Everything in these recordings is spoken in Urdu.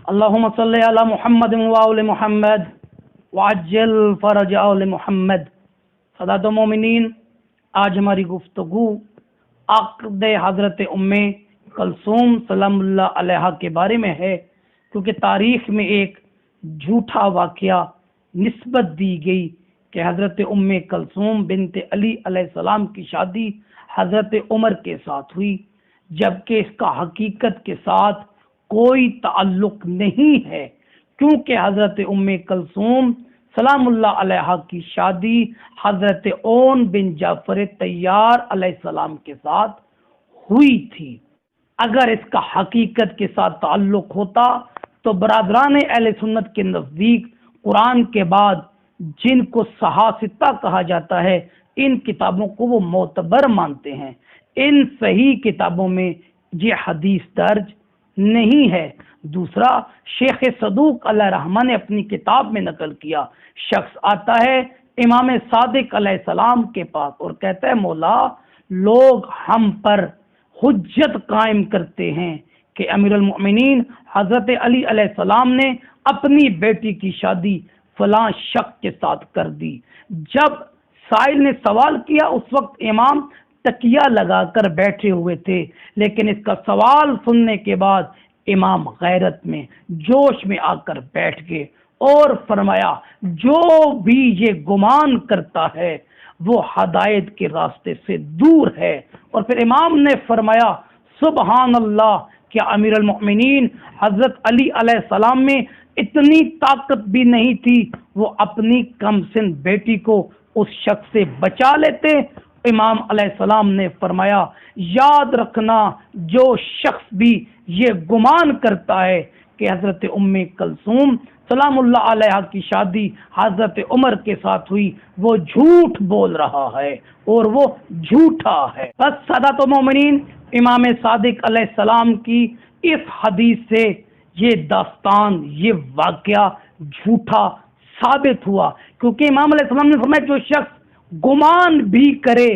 اللهم صل على محمد وآل محمد وعجل فرج آل محمد۔ سادات مومنین، آج ہماری گفتگو عقد حضرت ام کلثوم سلام اللہ علیہا کے بارے میں ہے، کیونکہ تاریخ میں ایک جھوٹا واقعہ نسبت دی گئی کہ حضرت ام کلثوم بنت علی علیہ السلام کی شادی حضرت عمر کے ساتھ ہوئی، جبکہ اس کا حقیقت کے ساتھ کوئی تعلق نہیں ہے، کیونکہ حضرت ام کلثوم سلام اللہ علیہا کی شادی حضرت اون بن جعفر طیار علیہ السلام کے ساتھ ہوئی تھی۔ اگر اس کا حقیقت کے ساتھ تعلق ہوتا تو برادران اہل سنت کے نزدیک قرآن کے بعد جن کو صحافتہ کہا جاتا ہے، ان کتابوں کو وہ معتبر مانتے ہیں۔ ان صحیح کتابوں میں یہ حدیث درج نہیں ہے۔ دوسرا، شیخ صدوق علیہ رحمہ نے اپنی کتاب میں نقل کیا، شخص آتا ہے امام صادق علیہ السلام کے پاس اور کہتا ہے، مولا، لوگ ہم پر حجت قائم کرتے ہیں کہ امیر المؤمنین حضرت علی علیہ السلام نے اپنی بیٹی کی شادی فلاں شخص کے ساتھ کر دی۔ جب سائل نے سوال کیا، اس وقت امام تکیہ لگا کر بیٹھے ہوئے تھے، لیکن اس کا سوال سننے کے بعد امام غیرت میں جوش میں آ کر بیٹھ گئے اور فرمایا، جو بھی یہ گمان کرتا ہے وہ ہدایت کے راستے سے دور ہے۔ اور پھر امام نے فرمایا، سبحان اللہ، کیا امیر المؤمنین حضرت علی علیہ السلام میں اتنی طاقت بھی نہیں تھی وہ اپنی کم سن بیٹی کو اس شخص سے بچا لیتے؟ امام علیہ السلام نے فرمایا، یاد رکھنا، جو شخص بھی یہ گمان کرتا ہے کہ حضرت ام کلثوم سلام اللہ علیہ کی شادی حضرت عمر کے ساتھ ہوئی، وہ جھوٹ بول رہا ہے اور وہ جھوٹا ہے۔ بس سادات و مومنین، امام صادق علیہ السلام کی اس حدیث سے یہ داستان، یہ واقعہ جھوٹا ثابت ہوا، کیونکہ امام علیہ السلام نے فرمایا، جو شخص گمان بھی کرے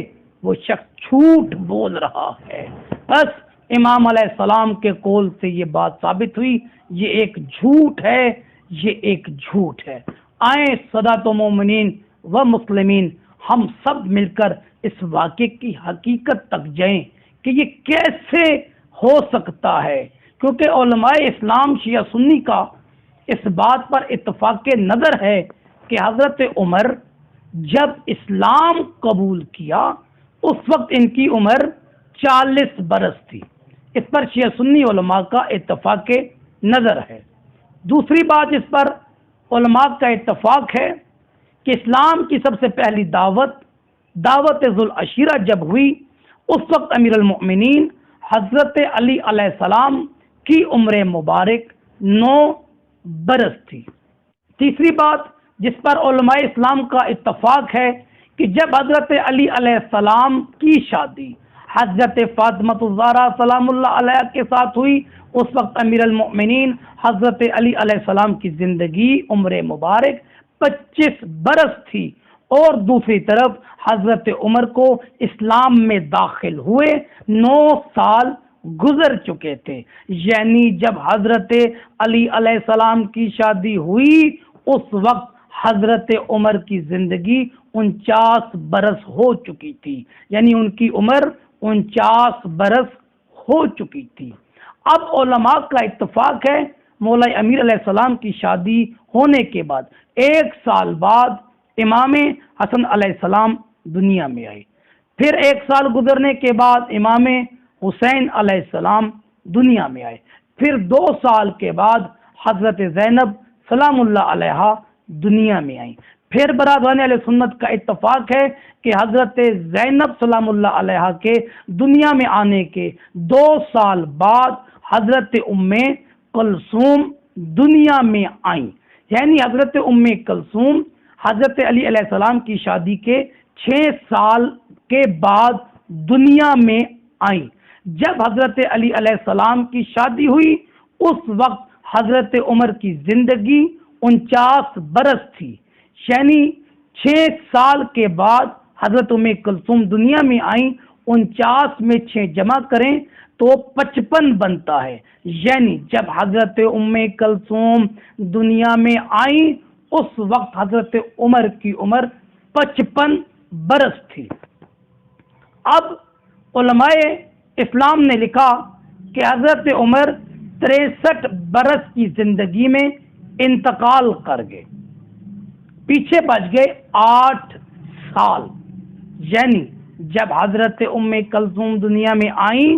وہ شخص جھوٹ بول رہا ہے۔ بس امام علیہ السلام کے قول سے یہ بات ثابت ہوئی، یہ ایک جھوٹ ہے، یہ ایک جھوٹ ہے۔ آئیں سادات و مومنین و مسلمین، ہم سب مل کر اس واقعے کی حقیقت تک جائیں کہ یہ کیسے ہو سکتا ہے، کیونکہ علماء اسلام شیعہ سنی کا اس بات پر اتفاق نظر ہے کہ حضرت عمر جب اسلام قبول کیا اس وقت ان کی عمر 40 برس تھی۔ اس پر شیعہ سنی علماء کا اتفاق نظر ہے۔ دوسری بات، اس پر علماء کا اتفاق ہے کہ اسلام کی سب سے پہلی دعوت ذوالعشیرہ جب ہوئی، اس وقت امیر المؤمنین حضرت علی علیہ السلام کی عمر مبارک 9 برس تھی۔ تیسری بات جس پر علماء اسلام کا اتفاق ہے کہ جب حضرت علی علیہ السلام کی شادی حضرت فاطمہ الزہرا سلام اللہ علیہ کے ساتھ ہوئی، اس وقت امیر المؤمنین حضرت علی علیہ السلام کی زندگی عمر مبارک 25 برس تھی، اور دوسری طرف حضرت عمر کو اسلام میں داخل ہوئے 9 سال گزر چکے تھے، یعنی جب حضرت علی علیہ السلام کی شادی ہوئی اس وقت حضرت عمر کی زندگی 49 برس ہو چکی تھی، یعنی ان کی عمر 49 برس ہو چکی تھی۔ اب علماء کا اتفاق ہے، مولا امیر علیہ السلام کی شادی ہونے کے بعد 1 سال بعد امام حسن علیہ السلام دنیا میں آئے، پھر 1 سال گزرنے کے بعد امام حسین علیہ السلام دنیا میں آئے، پھر 2 سال کے بعد حضرت زینب سلام اللہ علیہ دنیا میں آئیں۔ پھر برادران اہل سنت کا اتفاق ہے کہ حضرت زینب سلام اللہ علیہ کے دنیا میں آنے کے 2 سال بعد حضرت ام کلثوم دنیا میں آئیں، یعنی حضرت ام کلثوم حضرت علی علیہ السلام کی شادی کے 6 سال کے بعد دنیا میں آئیں۔ جب حضرت علی علیہ السلام کی شادی ہوئی اس وقت حضرت عمر کی زندگی 49 برس تھی، یعنی 6 سال کے بعد حضرت ام کلثوم دنیا میں آئیں۔ 49 میں 6 جمع کریں تو 55 بنتا ہے، یعنی جب حضرت کلثوم دنیا میں آئیں اس وقت حضرت عمر کی عمر 55 برس تھی۔ اب علماء اسلام نے لکھا کہ حضرت عمر 63 برس کی زندگی میں انتقال کر گئے، پیچھے بچ گئے 8 سال، یعنی جب حضرت کلثوم دنیا میں آئیں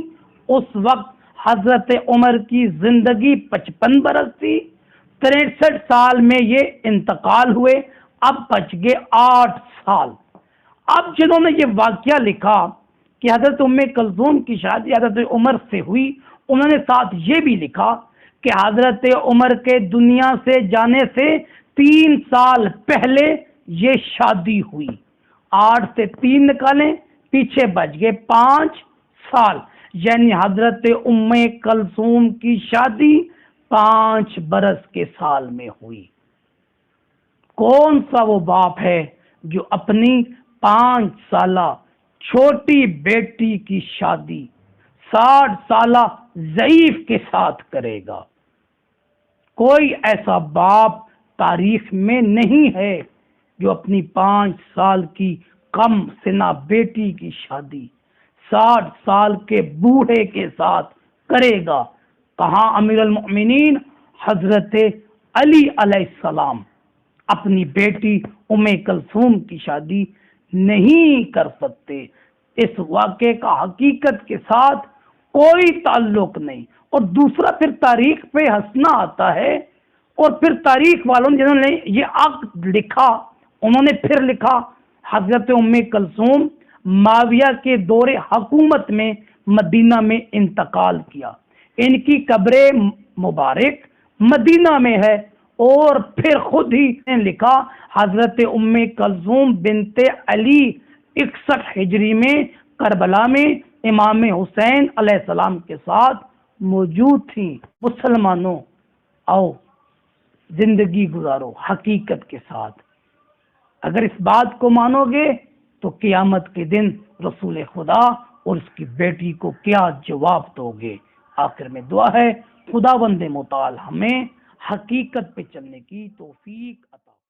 اس وقت حضرت عمر کی زندگی 55 برس تھی، 63 سال میں یہ انتقال ہوئے، اب بچ گئے 8 سال۔ اب جنہوں نے یہ واقعہ لکھا کہ حضرت کلثوم کی شادی حضرت عمر سے ہوئی، انہوں نے ساتھ یہ بھی لکھا کہ حضرت عمر کے دنیا سے جانے سے 3 سال پہلے یہ شادی ہوئی۔ 8 سے 3 نکالیں، پیچھے بچ گئے 5 سال، یعنی حضرت کلثوم کی شادی 5 برس کے سال میں ہوئی۔ کون سا وہ باپ ہے جو اپنی 5 سالہ چھوٹی بیٹی کی شادی 60 سالہ ضعیف کے ساتھ کرے گا؟ کوئی ایسا باپ تاریخ میں نہیں ہے جو اپنی 5 سال کی کم سنہ بیٹی کی شادی 60 سال کے بوڑھے کے ساتھ کرے گا۔ کہاں امیر المؤمنین حضرت علی علیہ السلام اپنی بیٹی کلثوم کی شادی نہیں کر سکتے؟ اس واقعے کا حقیقت کے ساتھ کوئی تعلق نہیں۔ اور دوسرا پھر تاریخ پہ ہنسنا آتا ہے، اور پھر تاریخ والوں جنہوں نے یہ عقد لکھا انہوں نے پھر لکھا حضرت کلثوم معاویہ کے دور حکومت میں مدینہ میں انتقال کیا، ان کی قبر مبارک مدینہ میں ہے، اور پھر خود ہی نے لکھا حضرت کلثوم بنت علی 61 ہجری میں کربلا میں امام حسین علیہ السلام کے ساتھ موجود تھیں۔ مسلمانوں، آؤ زندگی گزارو حقیقت کے ساتھ۔ اگر اس بات کو مانو گے تو قیامت کے دن رسول خدا اور اس کی بیٹی کو کیا جواب دو گے؟ آخر میں دعا ہے خداوند متعال ہمیں حقیقت پہ چلنے کی توفیق عطا